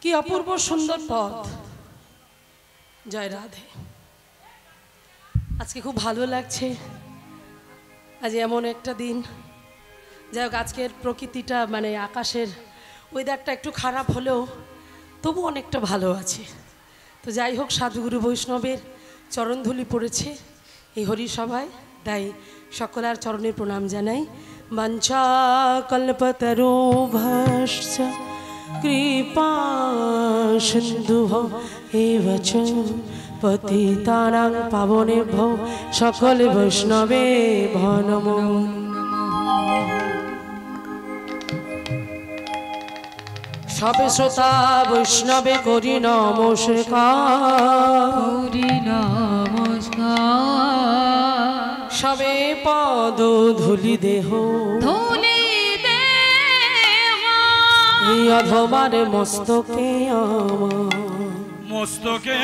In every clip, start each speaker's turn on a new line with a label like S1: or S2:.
S1: কি অপূর্ব সুন্দর পথ। জয় রাধে। আজকে খুব ভালো লাগছে, আজ এমন একটা দিন। যাই হোক, আজকের প্রকৃতিটা মানে আকাশের ওয়েদারটা একটু খারাপ হলেও তবু অনেকটা ভালো আছে। তো যাই হোক, সাধুগুরু বৈষ্ণবের চরণধূলি পড়েছে এই হরিসভায়, তাই সকলের চরণে প্রণাম জানাই। বাঞ্ছা কল্পতরুভশ্চ কৃপা সিন্ধুঃ এব চ পতিতানাং পাবনেভ্যো সকলে বৈষ্ণবেভ্যো নমো। সবে শ্রোতা বৈষ্ণবে করি নমস্কার, সবে পদ ধুলি দেহ এই অধমার মস্তকে
S2: মস্তকে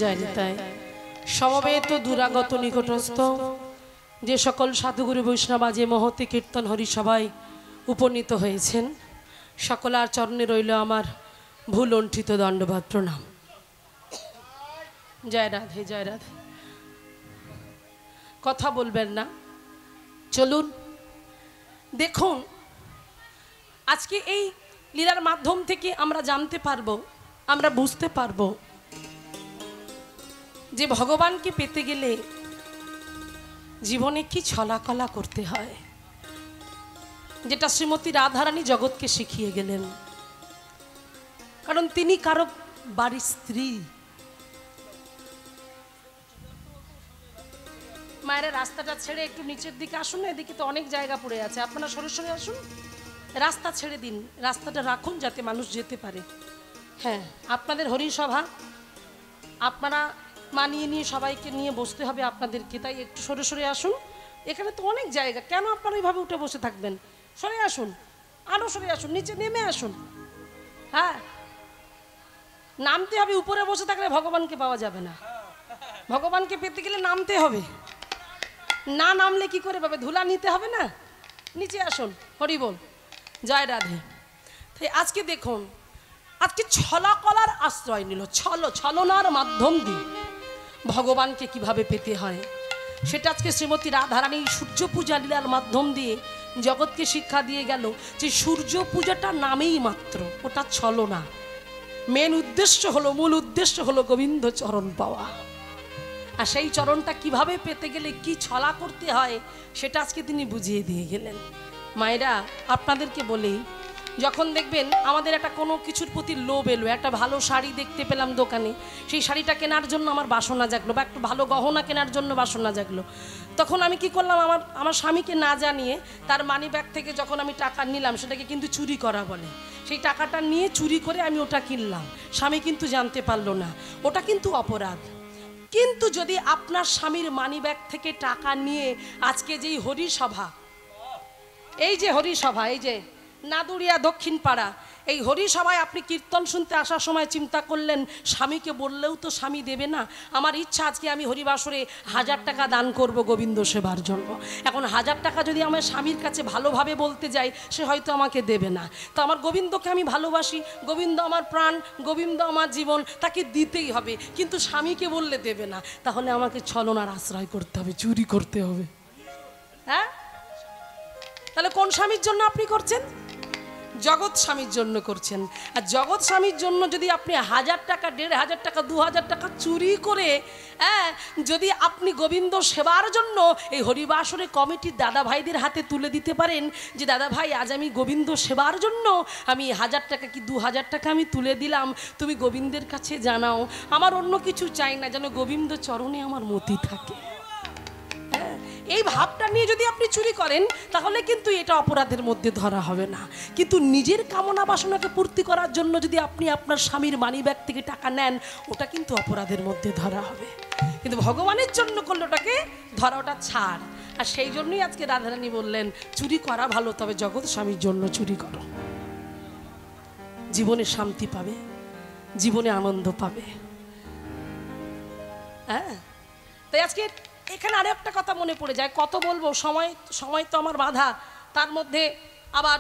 S1: জানি। তাই সমবেত দুরাগত নিকটস্থ যে সকল সাধুগুরু বৈষ্ণব যে মহতি কীর্তন হরিসভায় উপনীত হয়েছেন, সকলার চরণে রইল আমার ভুল লণ্ঠিত দণ্ডবাদ প্রণাম। জয় রাধে, জয় রাধে। কথা বলবেন না, চলুন দেখুন। আজকে এই লীলার মাধ্যম থেকে আমরা জানতে পারবো, আমরা বুঝতে পারবো যে ভগবানকে পেতে গেলে জীবনে কি ছলাকলা করতে হয়, যেটা শ্রীমতী রাধারানী জগৎকে শিখিয়ে গেলেন। কারণ তিনি কারো বাড়ির স্ত্রী। মায়েরা রাস্তাটা ছেড়ে একটু নিচের দিকে আসুন না, এদিকে তো অনেক জায়গা পড়ে আছে, আপনারা সরে সরে আসুন। রাস্তা ছেড়ে দিন, রাস্তাটা রাখুন যাতে মানুষ যেতে পারে। হ্যাঁ, আপনাদের হরিসভা, আপনারা মানিয়ে নিয়ে সবাইকে নিয়ে বসতে হবে আপনাদেরকে, তাই একটু সরে সরে আসুন। এখানে তো অনেক জায়গা, কেন আপনারা এইভাবে উঠে বসে থাকবেন? সরে আসুন, আরও সরে আসুন, নিচে নেমে আসুন। হ্যাঁ, নামতে হবে। উপরে বসে থাকলে ভগবানকে পাওয়া যাবে না। ভগবানকে পেতে গেলে নামতে হবে, না নামলে কি করে পাবে? ধুলা নিতে হবে না? নিচে আসুন, হরি বল, জয় রাধে। তাই আজকে দেখুন, আজকে ছলাকলার আশ্রয় নিল, ছলনার মাধ্যম দিয়ে ভগবানকে কিভাবে পেতে হয় সেটা আজকে শ্রীমতী রাধারানী সূর্য পূজা লীলার মাধ্যম দিয়ে জগৎকে শিক্ষা দিয়ে গেল যে সূর্য পূজাটা নামেই মাত্র, ওটা ছলনা। মেন উদ্দেশ্য হলো, মূল উদ্দেশ্য হলো গোবিন্দ চরণ পাওয়া। আর সেই চরণটা কিভাবে পেতে গেলে কি ছলা করতে হয় সেটা আজকে তিনি বুঝিয়ে দিয়ে গেলেন। মায়েরা, আপনাদেরকে বলি, যখন দেখবেন আমাদের একটা কোনো কিছুর প্রতি লোভ এলো, একটা ভালো শাড়ি দেখতে পেলাম দোকানে, সেই শাড়িটা কেনার জন্য আমার বাসনা জাগলো, বা একটু ভালো গহনা কেনার জন্য বাসনা জাগলো, তখন আমি কি করলাম, আমার স্বামীকে না জানিয়ে তার মানি ব্যাগ থেকে যখন আমি টাকা নিলাম, সেটাকে কিন্তু চুরি করা বলে। সেই টাকাটা নিয়ে চুরি করে আমি ওটা কিনলাম, স্বামী কিন্তু জানতে পারলো না, ওটা কিন্তু অপরাধ। কিন্তু যদি আপনার স্বামীর মানি ব্যাগ থেকে টাকা নিয়ে আজকে যেই হরিসভা, এই যে হরিসভা, এই যে নাদুরিয়া দক্ষিণ পাড়া, এই হরিসভায় আপনি কীর্তন শুনতে আসার সময় চিন্তা করলেন স্বামীকে বললেও তো স্বামী দেবে না, আমার ইচ্ছা আজকে আমি হরিবাসরে 1000 টাকা দান করব গোবিন্দ সেবার জন্য। এখন 1000 টাকা যদি আমার স্বামীর কাছে ভালোভাবে বলতে যাই, সে হয়তো আমাকে দেবে না। তো আমার গোবিন্দকে আমি ভালোবাসি, গোবিন্দ আমার প্রাণ, গোবিন্দ আমার জীবন, তাকে দিতেই হবে, কিন্তু স্বামীকে বললে দেবে না। তাহলে আমাকে ছলনার আশ্রয় করতে হবে, চুরি করতে হবে। হ্যাঁ, তাহলে কোন স্বামীর জন্য আপনি করছেন? জগৎ স্বামীর জন্য করছেন। আর জগৎ স্বামীর জন্য যদি আপনি 1000 টাকা, 1500 টাকা, 2000 টাকা চুরি করে যদি আপনি গোবিন্দ সেবার জন্য এই হরিবাসরে কমিটির দাদা ভাইদের হাতে তুলে দিতে পারেন যে দাদা ভাই আজ আমি গোবিন্দ সেবার জন্য আমি 1000 টাকা কি 2000 টাকা আমি তুলে দিলাম, তুমি গোবিন্দের কাছে জানাও, আমার অন্য কিছু চাই না, যেন গোবিন্দ চরণে আমার মতি থাকে। এই ভাবটা নিয়ে যদি আপনি চুরি করেন তাহলে কিন্তু এটা অপরাধের মধ্যে ধরা হবে না। কিন্তু নিজের কামনা বাসনাকে পূর্তি করার জন্য যদি আপনি আপনার স্বামীর মানি ব্যাগ থেকে টাকা নেন, ওটা কিন্তু অপরাধের মধ্যে ধরা হবে। কিন্তু ভগবানের জন্য করলে ওটাকে ধরা, ওটা ছাড়। আর সেই জন্যই আজকে রাধারানী বললেন চুরি করা ভালো, তবে জগৎ স্বামীর জন্য চুরি করো, জীবনে শান্তি পাবে, জীবনে আনন্দ পাবে। হ্যাঁ, তাই আজকে এখানে আরো একটা কথা মনে পড়ে যায়, কত বলবো, সময় তো আমার বাধা। তার মধ্যে আবার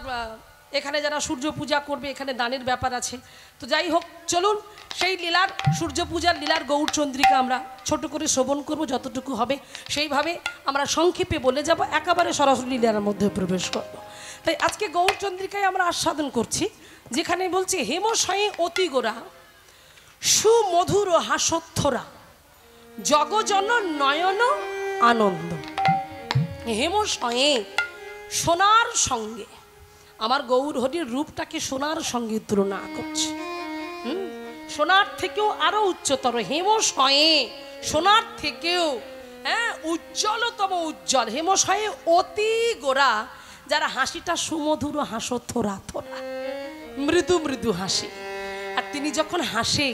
S1: এখানে যারা সূর্য পূজা করবে, এখানে দানের ব্যাপার আছে। তো যাই হোক, চলুন সেই লীলার, সূর্য পূজার লীলার গৌরচন্দ্রিকা আমরা ছোট করে শ্রবণ করব, যতটুকু হবে সেইভাবে আমরা সংক্ষেপে বলে যাব, একেবারে সরাসরি লীলার মধ্যে প্রবেশ করব। তাই আজকে গৌরচন্দ্রিকায় আমরা আস্বাদন করছি, যেখানে বলছি হেমশয়ে অতি গোরা সুমধুর হাসোত্থরা জগজন নয়ন আনন্দ। হেমশয়ে সোনার সঙ্গে, আমার গৌর হরির রূপটাকে সোনার সঙ্গে তুলনা করছে। সোনার থেকেও আরো উচ্চতর, হেমশয়ে সোনার থেকেও উজ্জ্বলতম উজ্জ্বল। হেমশয়ে অতি গোরা, যারা হাসিটা সুমধুর হাসো থোরা থোরা, মৃদু মৃদু হাসি। আর তিনি যখন হাসে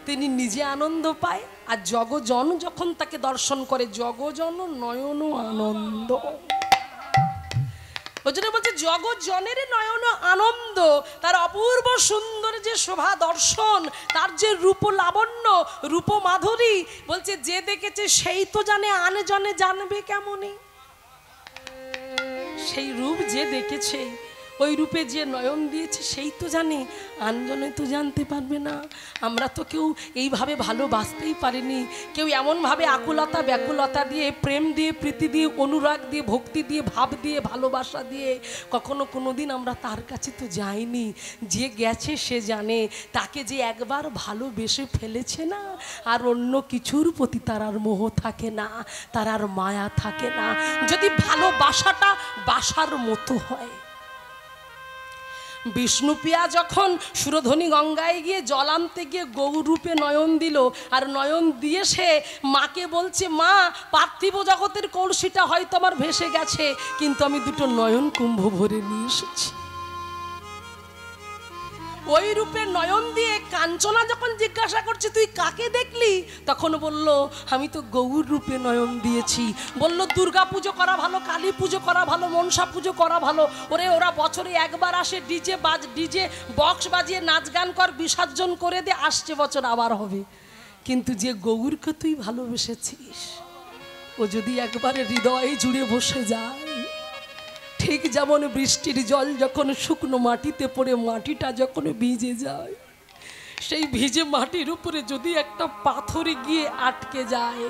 S1: তিনি নিজে আনন্দ পায়, আর জগজন যখন তাকে দর্শন করে জগজন নয়ন আনন্দ। ওই জন্য বলছে জগৎজনের নয়ন আনন্দ, তার অপূর্ব সুন্দর যে শোভা দর্শন, তার যে রূপ লাবণ্য, রূপ মাধুরী, বলছে যে দেখেছে সেই তো জানে, আনে জনে জানবে কেমনে। সেই রূপ যে দেখেছে, ওই রূপে যে নয়ন দিয়েছে সেই তো জানে, আনজনে তো জানতে পারবে না। আমরা তো কেউ এইভাবে ভালোবাসতেই পারিনি, কেউ এমনভাবে আকুলতা ব্যাকুলতা দিয়ে, প্রেম দিয়ে, প্রীতি দিয়ে, অনুরাগ দিয়ে, ভক্তি দিয়ে, ভাব দিয়ে, ভালোবাসা দিয়ে কখনো কোনোদিন আমরা তার কাছে তো যাইনি। যে গেছে সে জানে, তাকে যে একবার ভালোবেসে ফেলেছে না, আর অন্য কিছুর প্রতি তার আর মোহ থাকে না, তার আর মায়া থাকে না, যদি ভালোবাসাটা বাসার মতো হয়। বিষ্ণুপ্রিয়া যখন সুরধ্বনি গঙ্গায় গিয়ে জল আনতে গিয়ে গৌরূপে নয়ন দিল, আর নয়ন দিয়ে সে মাকে বলছে, মা পার্থিব জগতের কলসিটা হয়তো আমার ভেসে গেছে, কিন্তু আমি দুটো নয়ন কুম্ভ ভরে নিয়ে এসেছি। ওই রূপে নয়ন দিয়ে কাঞ্চনা যখন জিজ্ঞাসা করছে তুই কাকে দেখলি, তখন বলল আমি তো গৌর রূপে নয়ন দিয়েছি। বলল দুর্গা পুজো করা ভালো, কালী পুজো করা ভালো, মনসা পুজো করা ভালো, ওরা বছরে একবার আসে, ডিজে বক্স বাজিয়ে নাচ গান কর, বিসর্জন করে দে, আসছে বছর আবার হবে। কিন্তু যে গৌরকে তুই ভালোবেসেছিস, ও যদি একবারে হৃদয়ে জুড়ে বসে যায়, ঠিক যেমন বৃষ্টির জল যখন শুকনো মাটিতে পড়ে মাটিটা যখন ভিজে যায়, সেই ভিজে মাটির উপরে যদি একটা পাথরে গিয়ে আটকে যায়,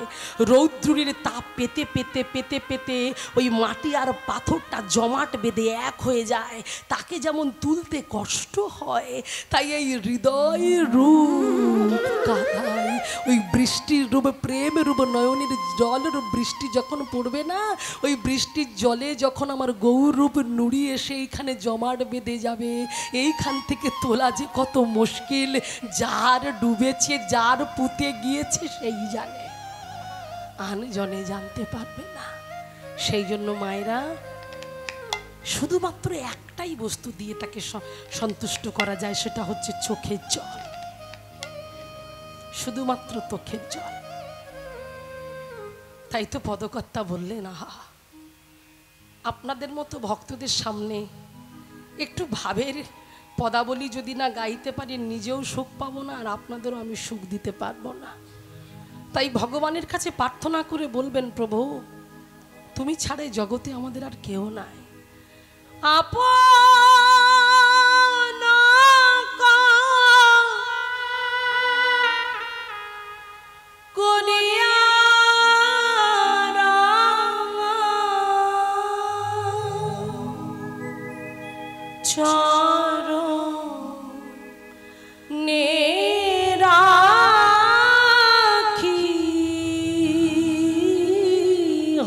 S1: রৌদ্রের তাপ পেতে পেতে পেতে পেতে ওই মাটি আর পাথরটা জমাট বেঁধে এক হয়ে যায়, তাকে যেমন তুলতে কষ্ট হয়, তাই এই হৃদয়ের রূপ কাঁদায়, ওই বৃষ্টির রূপ, প্রেম রূপ নয়নের জলের বৃষ্টি যখন পড়বে না, ওই বৃষ্টির জলে যখন আমার গৌর রূপ নুড়ি এসে এইখানে জমাট বেঁধে যাবে, এইখান থেকে তোলা যে কত মুশকিল। যার ডুবেছে, যার পুঁতে গিয়েছে সেই জানে, আনজনে জানতে পারবে না। সেই জন্য মায়েরা শুধুমাত্র একটাই বস্তু দিয়ে তাকে সন্তুষ্ট করা যায়, সেটা হচ্ছে চোখের জল, শুধুমাত্র চোখের জল। তাই তো পদকর্তা বললেন, আহা আপনাদের মতো ভক্তদের সামনে একটু ভাবের পদাবলী যদি না গাইতে পারি, নিজেও সুখ পাবো না, আর আপনাদেরও আমি সুখ দিতে পারবো না। তাই ভগবানের কাছে প্রার্থনা করে বলবেন, প্রভু তুমি ছাড়া জগতে আমাদের আর কেউ নাই। আপন করিয়া চরণে রাখি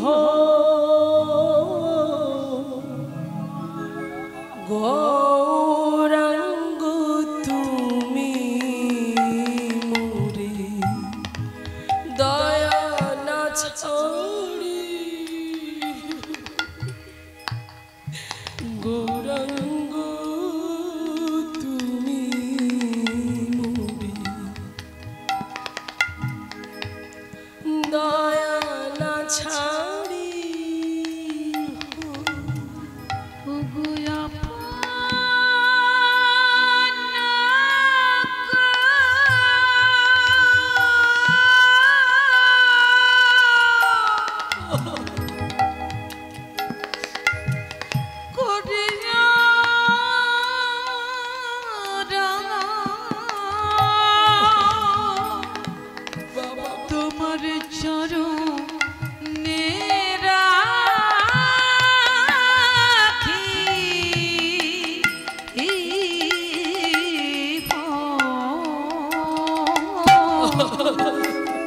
S1: হো গৌরাঙ্গ তুমি মোরে দয়া না ছাড়ি গৌরাঙ্গ তুমি মোরে দয়া না ছাড়ি
S2: তোমার চরণে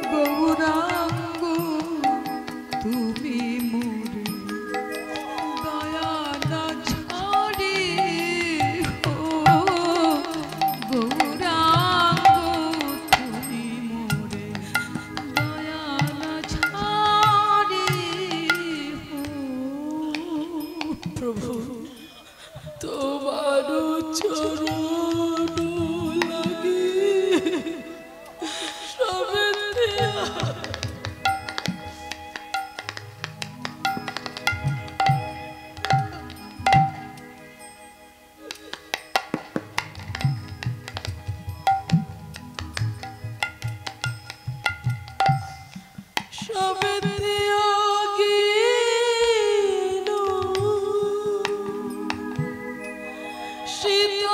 S2: গৌরাঙ্গ তুমি মোরে দয়া না ছাড়ি গৌরাঙ্গ তুমি মোরে দয়া না ছাড়ি
S1: প্রভু তোমার চরণ লাগি সবেতে সবেতে আগিনো শীতল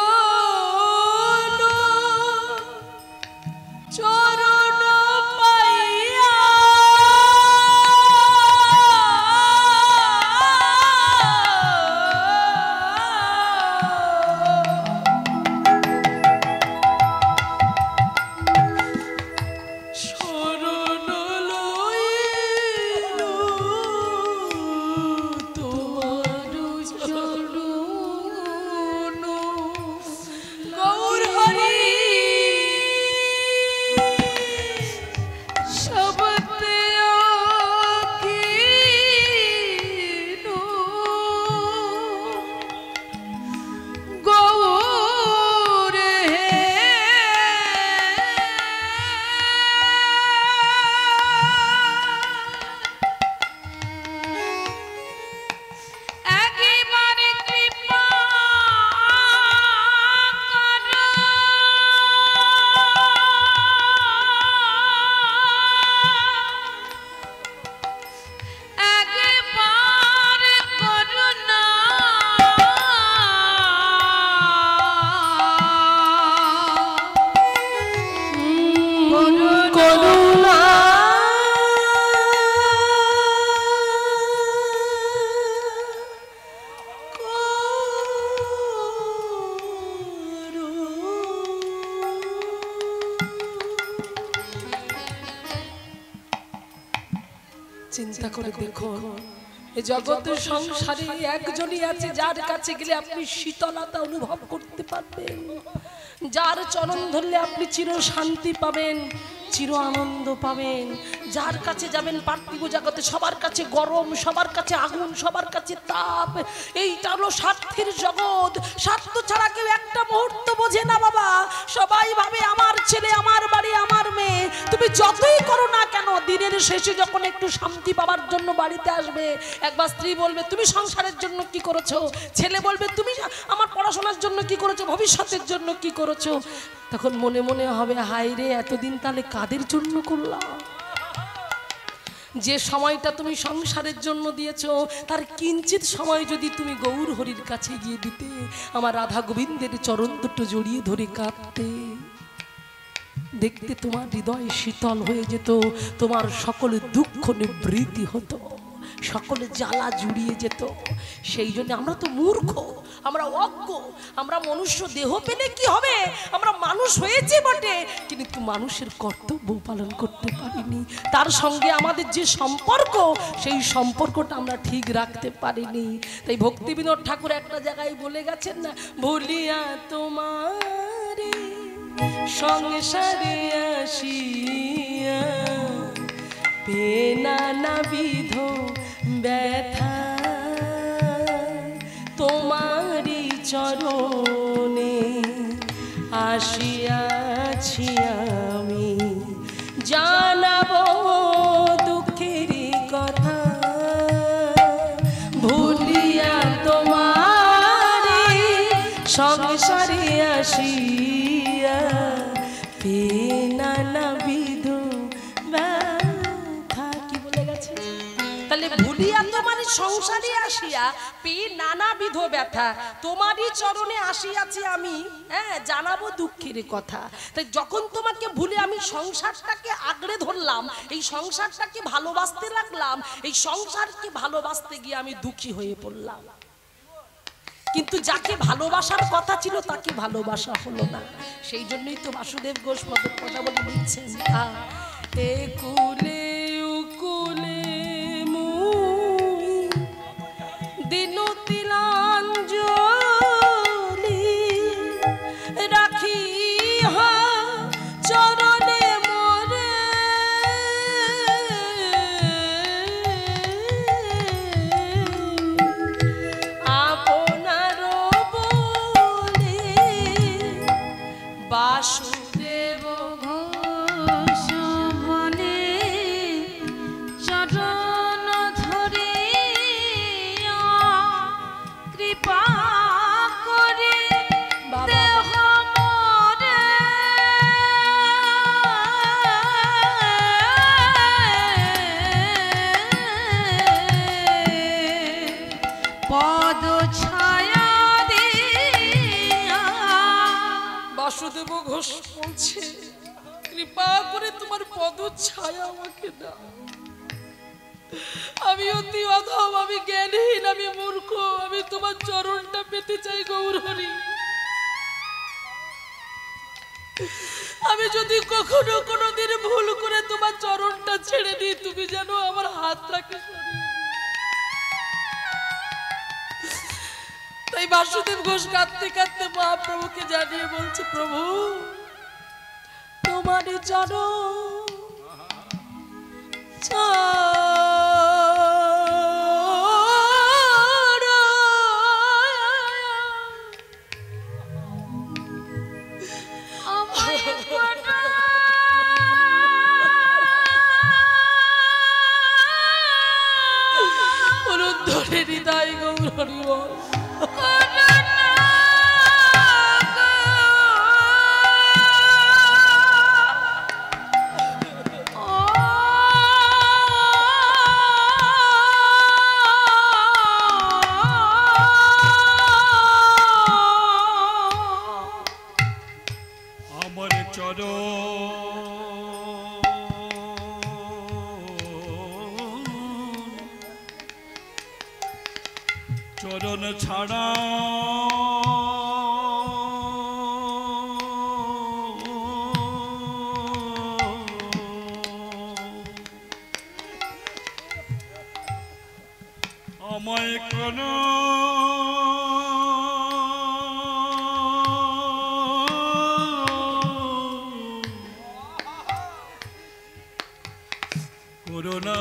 S1: চরণ পাইয়া শরণ লইল তোমার চরণ গৌর হরি সবতে আগিনো গৌরে একেবারে কৃপা করো একবারে করুণা করুণা চিন্তা করে দেখুন এই জগতের সংসারে একজনই আছে যার কাছে গেলে আপনি শীতলতা অনুভব করতে পারবেন, যার চরণ ধরলে আপনি চির শান্তি পাবেন, চির আনন্দ পাবেন। যার কাছে যাবেন পার্থিব জগতে সবার কাছে গরম, সবার কাছে আগুন, সবার কাছে তাপ। এইটা হলো স্বার্থের জগৎ। স্বার্থ ছাড়া কেউ একটা মুহূর্ত বোঝে না বাবা। সবাই ভাবে আমার ছেলে, আমার বাড়ি, আমার মেয়ে। তুমি যতই করো না কেন, দিনের শেষে যখন একটু শান্তি পাওয়ার জন্য বাড়িতে আসবে, একবার স্ত্রী বলবে তুমি সংসারের জন্য কি করেছো, ছেলে বলবে তুমি আমার পড়াশোনার জন্য কি করেছো, ভবিষ্যতের জন্য কি করেছো, তখন মনে মনে হবে হায় রে এতদিন তাহলে কাদের জন্য করলাম। যে সময়টা তুমি সংসারের জন্য দিয়েছো তার কিঞ্চিত সময় যদি তুমি গৌর হরির কাছে গিয়ে দিতে, আমার রাধা গোবিন্দের চরণ দুটো জড়িয়ে ধরে কাঁদতে, দেখতে তোমার হৃদয় শীতল হয়ে যেত, তোমার সকল দুঃখ নিবৃত্তি হতো, সকল জ্বালা জুড়িয়ে যেত। সেই জন্য আমরা তো মূর্খ, আমরা অজ্ঞ। আমরা মনুষ্য দেহ পেলে কি হবে, আমরা মানুষ হয়েছি বটে, কিন্তু মানুষের কর্তব্য পালন করতে পারিনি। তার সঙ্গে আমাদের যে সম্পর্ক, সেই সম্পর্কটা আমরা ঠিক রাখতে পারিনি। তাই ভক্তিবিনোদ ঠাকুর একটা জায়গায় বলে গেছেন না, ভুলিয়া তোমারে সংসারে আসিয়া পেনা না বিধ ব্যথা, তোমারি চরণে আসিয়াছি আমি, জানাবো দুঃখের কথা। ভুলিয়া তোমারে সংসারে আসিয়া পেনা না বিধ ব্যথা। কি বলে গেছে? তাহলে ভুলিয়া তোমার সংসারে আসিয়া পেয়ে নানাবিধ ব্যথা, তোমারই চরণে আসিয়াছি আমি, হ্যাঁ, জানাবো দুঃখের কথা। তাই যখন তোমাকে ভুলে আমি সংসারটাকে আগড়ে ধরলাম, এই সংসারটাকে ভালোবাসতে লাগলাম, এই সংসারকে ভালোবাসতে গিয়ে আমি দুঃখী হয়ে পড়লাম। কিন্তু যাকে ভালোবাসার কথা ছিল তাকে ভালোবাসা হলো না। সেই জন্যই তো বাসুদেব ঘোষ কথা বলে দিচ্ছেন, একুলে উকুলে দিনতিলাঞ্জলি রাখি চরণে মোরে, আপনার বলে বাসুদেব ঘোষ বলে চরণ ধরে কৃপা করে দেহ মোরে, পদ ছায়া দিয়া। বাসুদেব ঘোষ বলছে, কৃপা করে তোমার পদ ছায়া আমাকে দাও। আমি অতি অধম, আমি জ্ঞানহীন, আমি মূর্খ, আমি তোমার চরণটা পেতে চাই গৌর হরি। আমি যদি কখনো কোনোদিন ভুল করে তোমার চরণটা ছেড়ে দিই, তুমি যেন আমার হাতটাকে সরিয়ে দিও। তাই বাসুদেব ঘোষ কাঁদতে কাঁদতে মহাপ্রভুকে জানিয়ে বলছে, প্রভু তোমারই চরণ ধরে হৃদয় গৌর হরি বল।
S3: চরণ ছাড়া আমায় কোন করোনা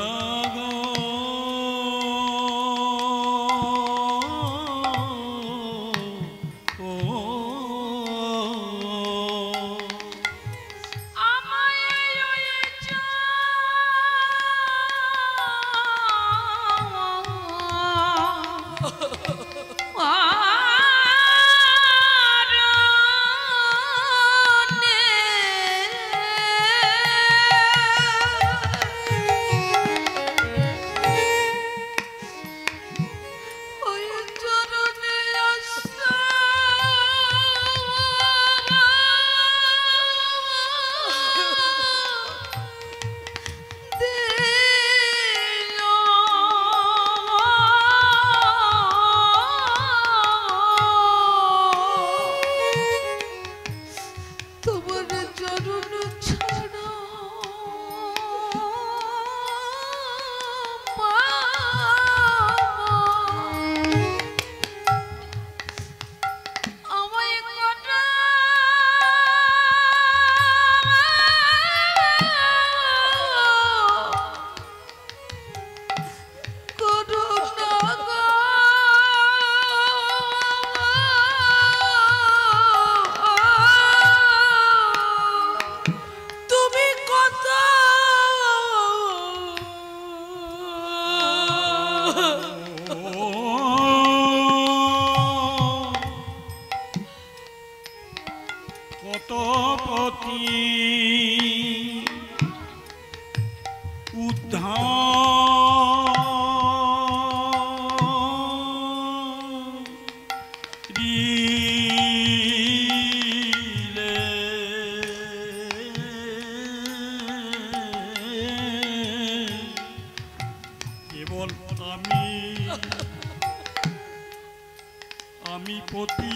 S3: আমি পতি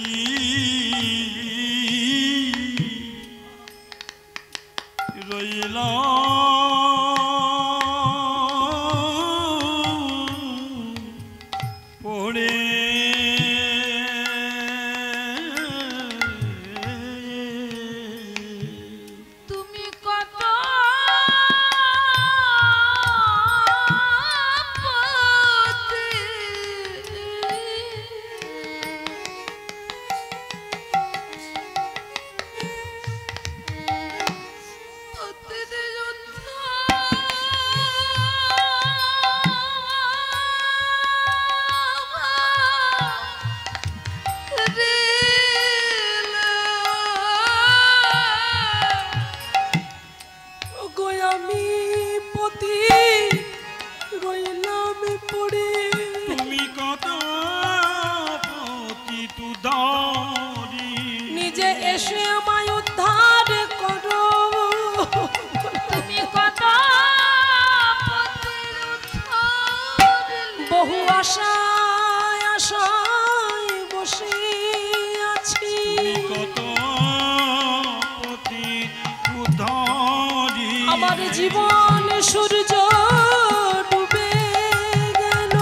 S3: রইলাম পড়ে
S2: তুমি কত
S1: নিজে এসে আমায় উদ্ধার করো।
S2: তুমি কত
S1: বহু আশায় আশায় বসে আছি,
S3: কত পতি উদ্ধারি
S1: আমার জীবন সূর্য ডুবে গেল।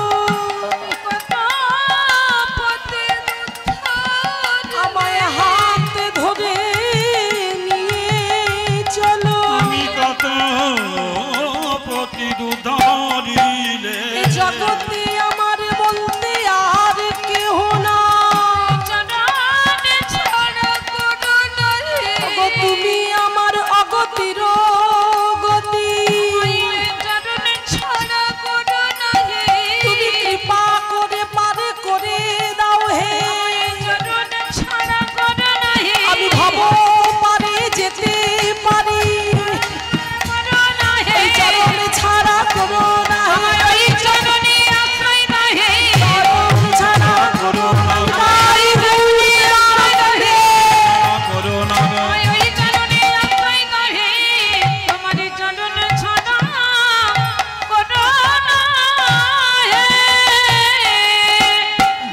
S1: আমায় হাতে ধরে নিয়ে চলো।
S3: তুমি কত পতি উদ্ধারিলে
S1: এ জগতে আমার বলতে আর কেহ না। ওগো তুমি আমার অগতির গতি, তুমি কৃপা করে পার করে দাও হে। আমি ভাব পারে যেতে পারি, এই চরণ ছাড়া করো না, চরণ ছাড়া করো না, তাই বলি রাধে।
S3: করো না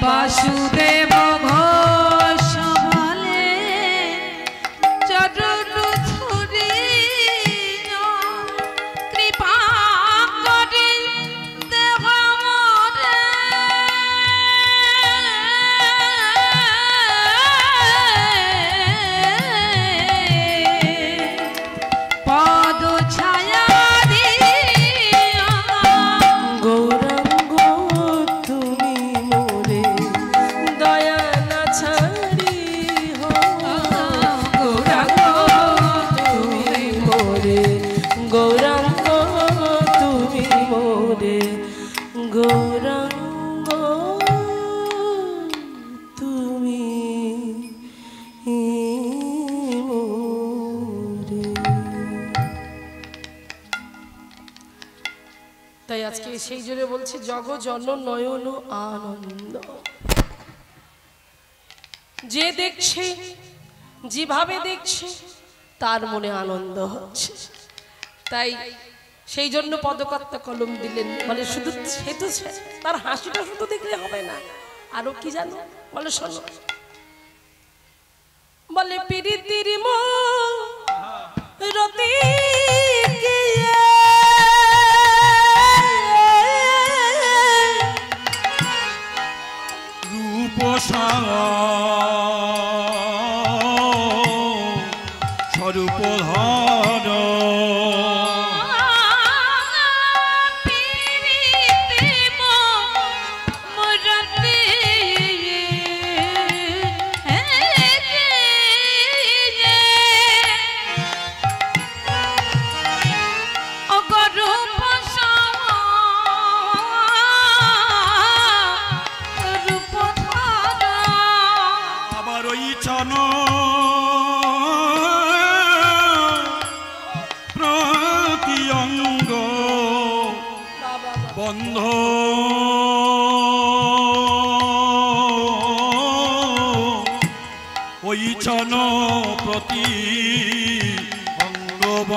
S2: বাসুদেব ঘোষ বলে চরণ ধরি কৃপা করে দেহ মরে পদ ছায়া দিয়া
S1: গৌরাঙ্গ তুমি মোরে দয়া না ছাড়ি হো। গৌরাঙ্গ তুমি মোরে, গৌরাঙ্গ তুমি মোরে, গৌরাঙ্গ তুমি মোরে। তাই আজকে সেই জন্য বলছি জগ জন নয়ন আনন্দ। যে দেখছে যেভাবে দেখছে তার মনে আনন্দ হচ্ছে। তাই সেই জন্য পদকর্তা কলম দিলেন, মানে শুধু সেতু তার হাসিটা শুধু দেখলে হবে না, আরো কি জানো বলে শোনো। বলে পিরিতির রতি
S3: স্বরূপ ধর আবার ওই চন প্রতি অঙ্গ বন্ধ ওই চন প্রতি অঙ্গবন্ধ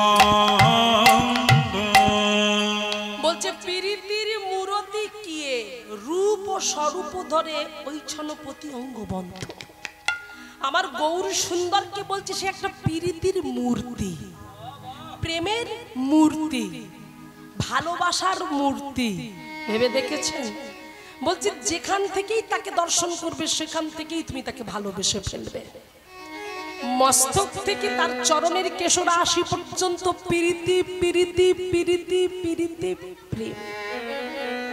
S1: বলছে পিরিতির মুরতি স্বরূপ ধরে ওই ছনপতি অঙ্গবন্ধ। আমার গৌর সুন্দরকে বলছে সে একটা প্রীতির মূর্তি, প্রেমের মূর্তি, ভালোবাসার মূর্তি। ভেবে দেখেছেন? বলছে যেখান থেকেই তাকে দর্শন করবে সেখান থেকেই তুমি তাকে ভালোবেসে ফেলবে। মস্তক থেকে তার চরণের কেশর আশি পর্যন্ত প্রীতি প্রীতি প্রীতি প্রীতি প্রেম।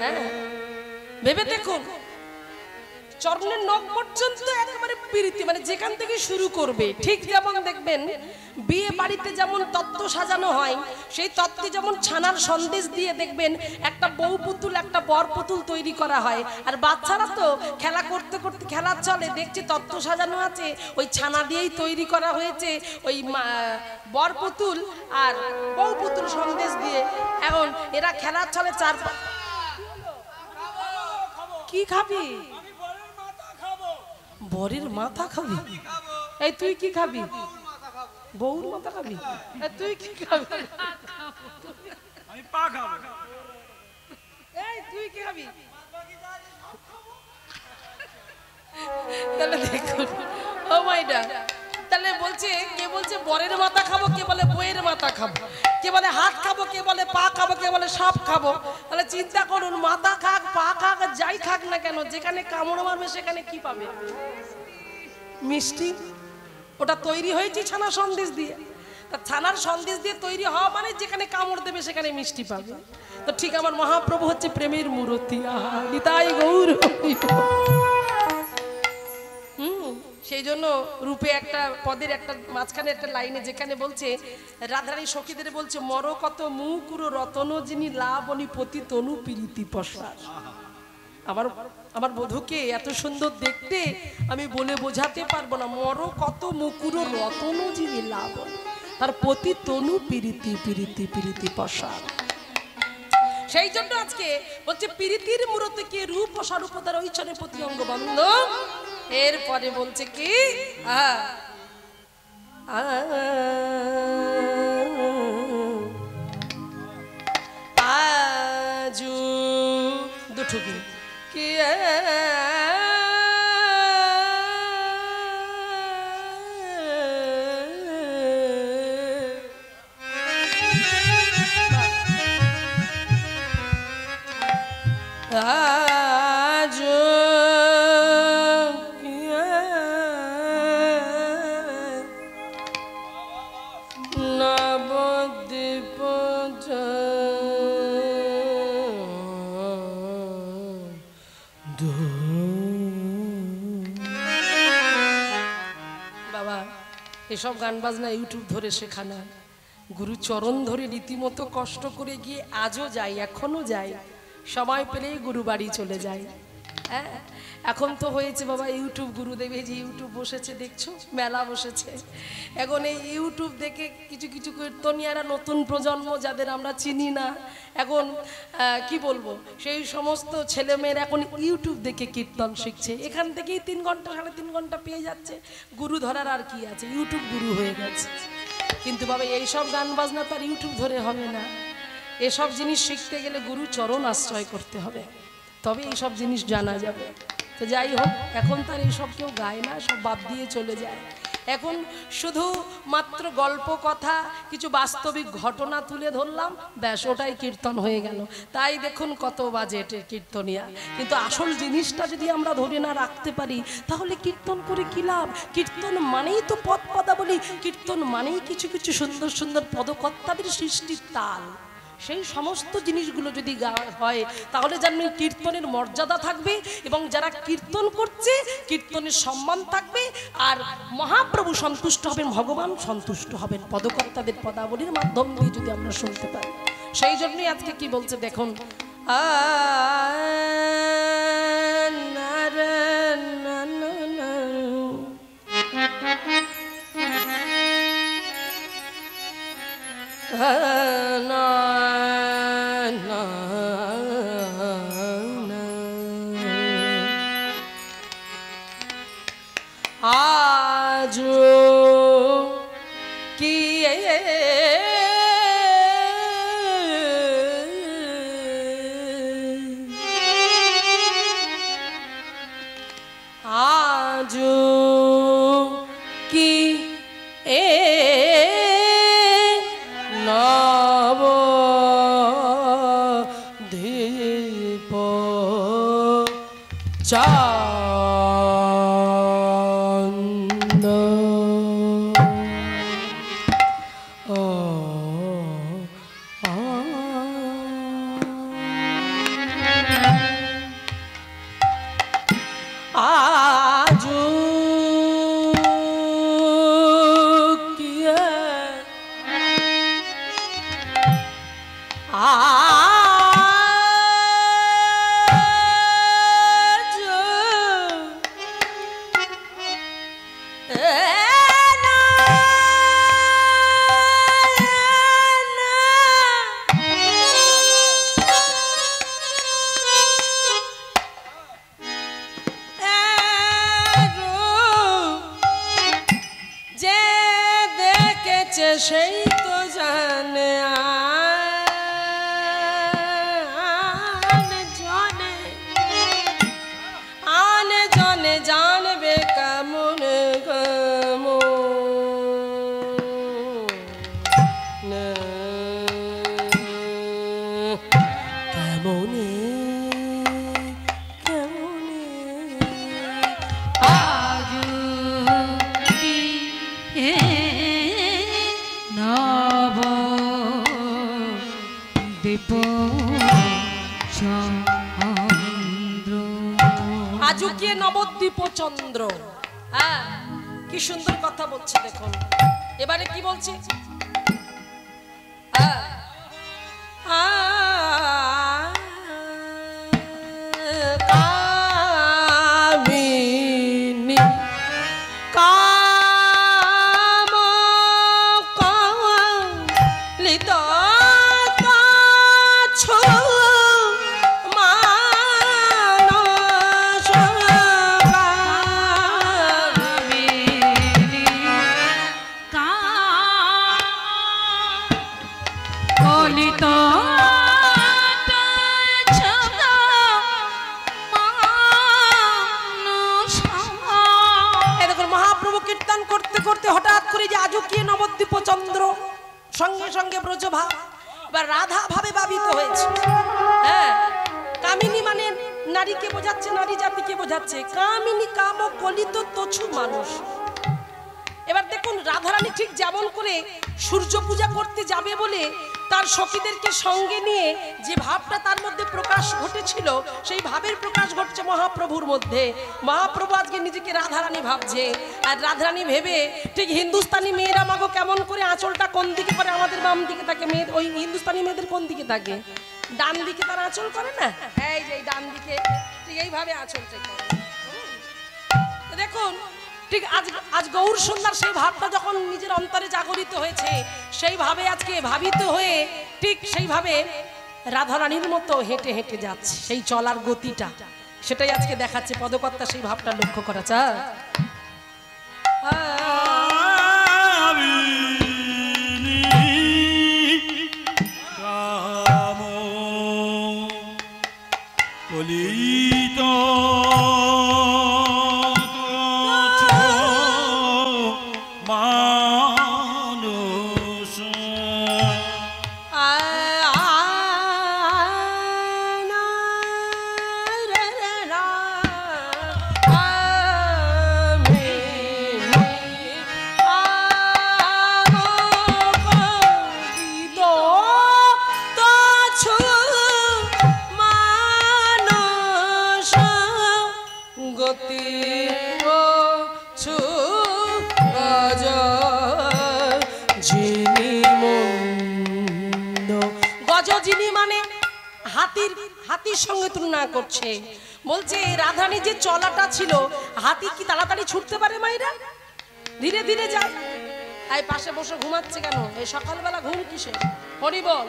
S1: হ্যাঁ, ভেবে দেখুন, চরণের নখ পর্যন্ত একেবারে প্রীতি, মানে যেখান থেকে শুরু করবে। ঠিক যেমন দেখবেন বিয়ে বাড়িতে যেমন তত্ত্ব সাজানো হয়, সেই তত্ত্বে যেমন ছানার সন্দেশ দিয়ে দেখবেন একটা বউ পুতুল একটা বর পুতুল তৈরি করা হয়। আর বাচ্চারা তো খেলা করতে করতে খেলার চলে দেখছে তত্ত্ব সাজানো আছে, ওই ছানা দিয়েই তৈরি করা হয়েছে ওই বর পুতুল আর বউ পুতুল সন্দেশ দিয়ে। এখন এরা খেলার চলে চার কি খাবি? বরের মাথা খাবি? এই তুই কি খাবি? বউর মাথা খাবি? তুই কি খাবি?
S3: আমি পা খাবো।
S1: এই তুই কি খাবি? তাহলে দেখুন, ও মাইডা, তাহলে বলছে কে বলছে বরের মাথা খাবো, কে বলে বইয়ের মাথা খাবো, কে বলে হাত খাবো, কে বলে পা খাবো, কে বলে সাপ খাবো। তাহলে চিন্তা করুন, মাথা খাক পা খাক যাই খাক না কেন, যেখানে কামড় মারবে সেখানে কি পাবে? মিষ্টি। ওটা তৈরি হয়েছে ছানা সন্দেশ দিয়ে। তা ছানার সন্দেশ দিয়ে তৈরি হওয়া মানে যেখানে কামড় দেবে সেখানে মিষ্টি পাবে। তো ঠিক আমার মহাপ্রভু হচ্ছে প্রেমের মূর্তি। আহা, নিতাই গৌর। সেই জন্য রূপে একটা পদের একটা মাঝখানে একটা লাইনে যেখানে বলছে রাধারানী সখীদের বলছে মর কত মুকুরো রতন যিনি লাবণী পতি তনু প্রীতি প্রসার। আমার বধূকে এত সুন্দর দেখতে আমি বলে বোঝাতে পারবো না। মর কত মুকুরো রতন যিনি লাবণী, তার পতি তনু প্রীতি প্রীতি প্রীতি প্রসার। সেই জন্য আজকে বলছে প্রীতির মূরতে কে রূপ ও স্বরূপ তার ঐচ্ছনে প্রতি অঙ্গ বন্ধ। এরপরে বলছে কি আজু দুঠুকি কি এসব গান বাজনা ইউটিউব ধরে শেখা না, গুরু চরণ ধরে রীতিমতো কষ্ট করে গিয়ে আজও যাই, এখনো যাই, সময় পেলেই গুরু বাড়ি চলে যাই। হ্যাঁ, এখন তো হয়েছে বাবা ইউটিউব গুরুদেব, এই যে ইউটিউব বসেছে দেখছো, মেলা বসেছে। এখন এই ইউটিউব দেখে কিছু কিছু কীর্তনিয়ারা নতুন প্রজন্ম যাদের আমরা চিনি না, এখন কি বলবো, সেই সমস্ত ছেলেমেয়েরা এখন ইউটিউব দেখে কীর্তন শিখছে। এখান থেকেই 3 ঘন্টা 3.5 ঘন্টা পেয়ে যাচ্ছে। গুরু ধরার আর কি আছে, ইউটিউব গুরু হয়ে গেছে। কিন্তু বাবা এইসব গান বাজনা তো আর ইউটিউব ধরে হবে না। এসব জিনিস শিখতে গেলে গুরু চরণ আশ্রয় করতে হবে, তবে এইসব জিনিস জানা যাবে। তো যাই হোক, এখন তার এইসব কেউ গায় না, সব বাদ দিয়ে চলে যায়। এখন শুধু মাত্র গল্প কথা, কিছু বাস্তবিক ঘটনা তুলে ধরলাম, ব্যাস ওটাই কীর্তন হয়ে গেল। তাই দেখুন কত বাজেটে কীর্তনিয়া। কিন্তু আসল জিনিসটা যদি আমরা ধরে না রাখতে পারি তাহলে কীর্তন করে কি লাভ? কীর্তন মানেই তো পদ পদাবলী, কীর্তন মানেই কিছু কিছু সুন্দর সুন্দর পদকর্তাদের সৃষ্টির তাল। সেই সমস্ত জিনিসগুলো যদি গাওয়া হয় তাহলে জানবেন কীর্তনের মর্যাদা থাকবে, এবং যারা কীর্তন করছে কীর্তনের সম্মান থাকবে, আর মহাপ্রভু সন্তুষ্ট হবেন, ভগবান সন্তুষ্ট হবেন পদকর্তাদের পদাবলীর মাধ্যম দিয়ে যদি আমরা শুনতে পারি। সেই জন্যই আজকে কি বলছে দেখুন, আজ কি দীপ চন্দ্র आजू किए आजू যে দেখেছে সেই তো জানে আনে জনে জানবে কেমন কেমনে কেমনে
S2: আজ কি নব দীপ চন্দ্র
S1: আজুকিয়ে নবদ্বীপ চন্দ্র। হ্যাঁ, কি সুন্দর কথা বলছে দেখুন। এবারে কি বলছে? কামিনী কাম কলিত ছো মানস
S2: কলিত
S1: মহাপ্রভু কীর্তন করতে করতে হঠাৎ করে যে আজুকিয়ে নবদ্বীপ চন্দ্র সঙ্গে সঙ্গে ব্রজভাব বা রাধা ভাবে ভাবিত হয়েছে। হ্যাঁ, কামিনী মানে নারীকে বোঝাচ্ছে, নারী জাতিকে বোঝাচ্ছে। কামিনী কাম কলিত তছু মানুষ। এবার দেখুন, রাধারানী ঠিক যেমন করে সূর্য পূজা করতে যাবে বলে তার সখীদেরকে সঙ্গে নিয়ে যে ভাবটা তার মধ্যে প্রকাশ ঘটেছিল, সেই ভাবের প্রকাশ ঘটছে মহাপ্রভুর মধ্যে। মহাপ্রভু আজকে নিজেকে রাধারানী ভাবছে, আর রাধারানী ভেবে ঠিক হিন্দুস্তানি মেয়েরা মাগো কেমন করে আঁচলটা কোন দিকে করে, আমাদের বাম দিকে থাকে মেয়ে, ওই হিন্দুস্তানি মেয়েদের কোন দিকে থাকে? ডান দিকে তারা আঁচল করে না, এই যে ডান দিকে ঠিক এইভাবে আঁচলটা করে। দেখুন, ঠিক আজ গৌর সুন্দর সেই ভাবটা যখন নিজের অন্তরে জাগরিত হয়েছে, সেইভাবে আজকে ভাবিত হয়ে ঠিক সেইভাবে রাধারানীর মতো হেঁটে হেঁটে যাচ্ছে। সেই চলার গতিটা সেটাই আজকে দেখাচ্ছে পদকর্তা, সেই ভাবটা লক্ষ্য করা চায়। হাতির সঙ্গে তুলনা করছে, বলছে রাধারানী যে চলাটা ছিল, হাতি কি তাড়াতাড়ি ছুটতে পারে মাইরা? ধীরে ধীরে যায়। এই পাশে বসে ঘুমাচ্ছে কেন? এই সকালবেলা ঘুম কিসে? হরি বল।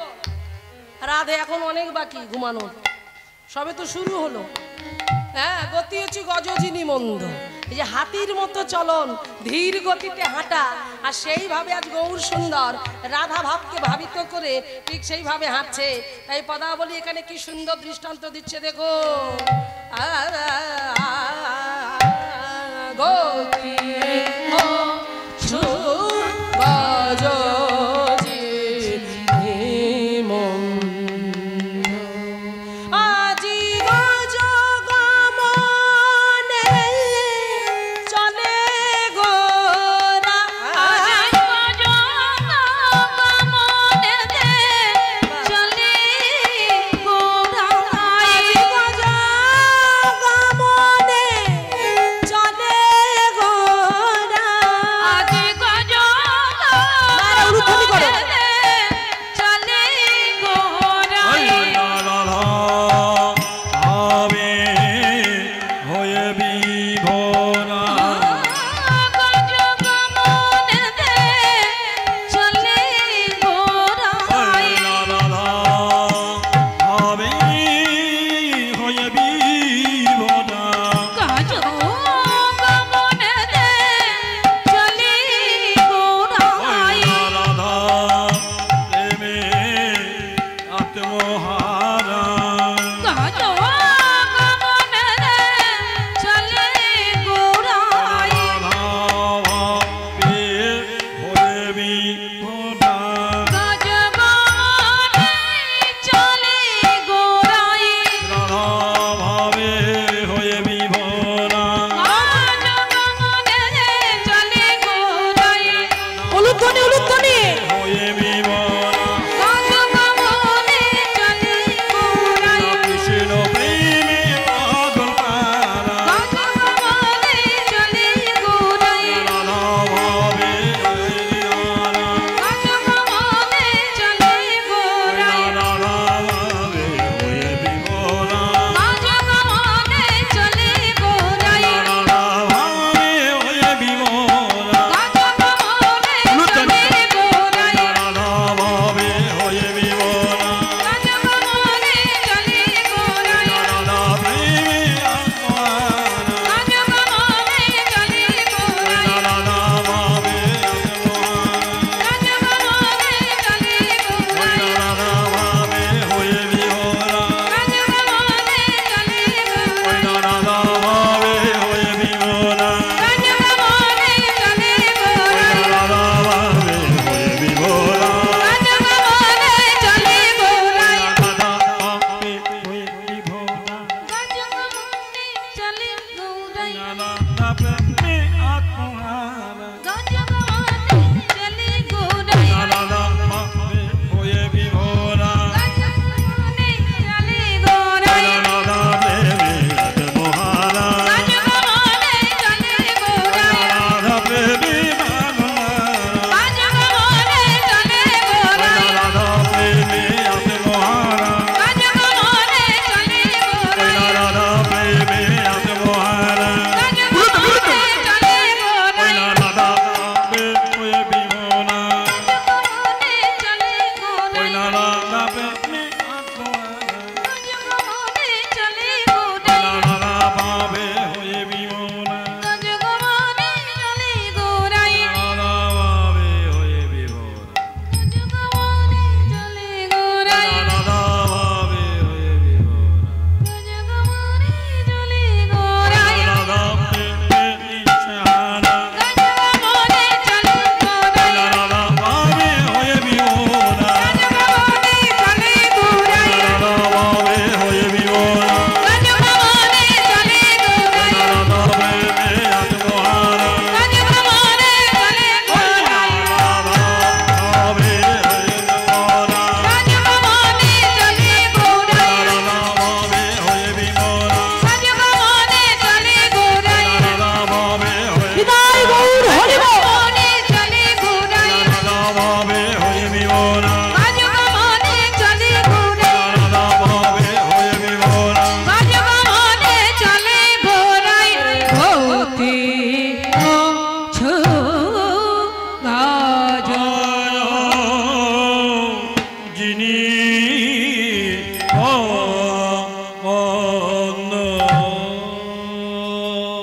S1: রাধে এখন অনেক বাকি ঘুমানো, সবে তো শুরু হলো। হ্যাঁ, গতি হচ্ছে গজজিনী মন্দ। এই যে হাতির মতো চলন, ধীর গতিতে হাঁটা, আর সেইভাবে আজ গৌর সুন্দর রাধা ভাবকে ভাবিত করে ঠিক সেইভাবে হাঁটছে। তাই পদাবলী এখানে কি সুন্দর দৃষ্টান্ত দিচ্ছে দেখো। গতি গজজিনী মন্দ আজি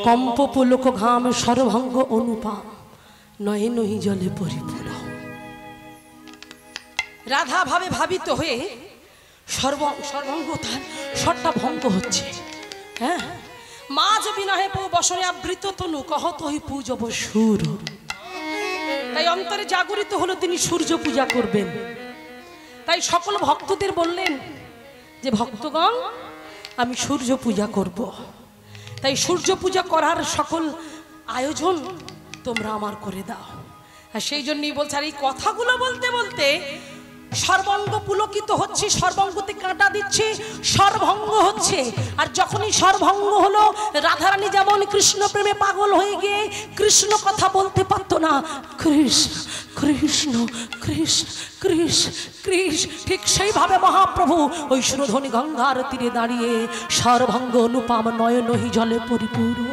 S1: কম্প পুলক ঘাম সর্বঙ্গ অনুপাম নয়ে নহি জলে পরিপূর্ণ। রাধা ভাবে ভাবিত হয়ে সর্বঙ্গ তার সট্টা ভঙ্গ হচ্ছে। হ্যাঁ, মাঝ বিনহে পৌ বসনে আবৃত তনু কহত হি পূজব সুর। তাই অন্তরে জাগরিত হলো তিনি সূর্য পূজা করবেন। তাই সকল ভক্তদের বললেন যে ভক্তগণ আমি সূর্য পূজা করব। তাই সূর্য পূজা করার সকল আয়োজন তোমরা আমার করে দাও। আর সেই জন্যই বলছে, আর এই কথাগুলো বলতে বলতে সর্বাঙ্গ পুলকিত হচ্ছে, সর্বাঙ্গতে কাঁটা দিচ্ছে, সর্বভঙ্গ হচ্ছে। আর যখনই সর্বভঙ্গ হলো, রাধারানী যেমন কৃষ্ণ প্রেমে পাগল হয়ে গিয়ে কৃষ্ণ কথা বলতে পারতো না, কৃষ্ণ কৃষ্ণ কৃষ্ণ কৃষ্ণ কৃষ্ণ, ঠিক সেইভাবে মহাপ্রভু ওই সুরধ্বনি গঙ্গার তীরে দাঁড়িয়ে সর্বাঙ্গ অনুপম নয়নহি জলে পরিপূর্ণ।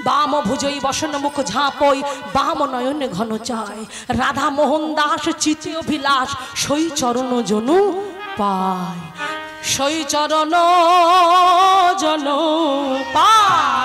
S1: বাম ভুজই বসন মুখ ঝাঁপই বাম নয়নে ঘন চায়। রাধা মোহন দাস চিতে অভিলাষ সই চরণ জনু পায়। সই চরণ জন পায়।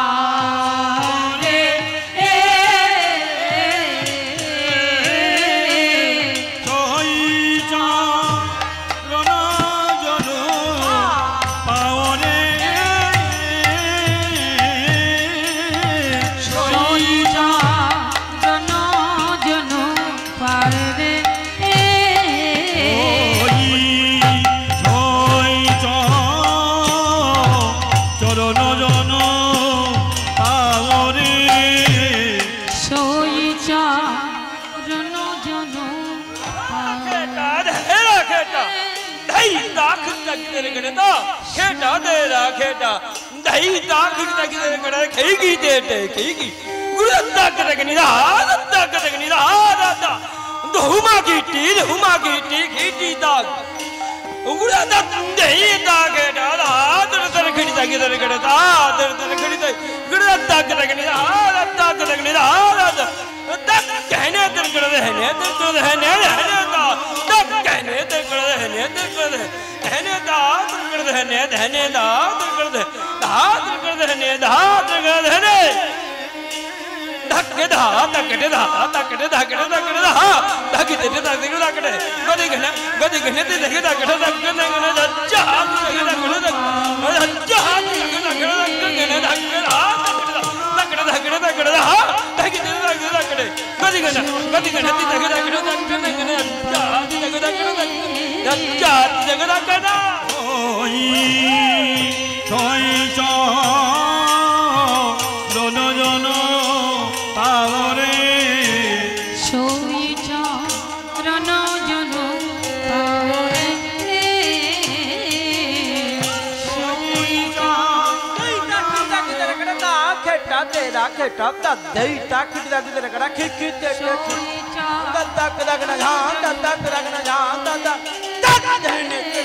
S3: জন
S4: রাখে রাখে টপ দা দেই তাকি দা দিতে রাখে কি তে
S2: সই চা
S4: দা দা না ঝান দা দা না ঝান দা দা দা দেনে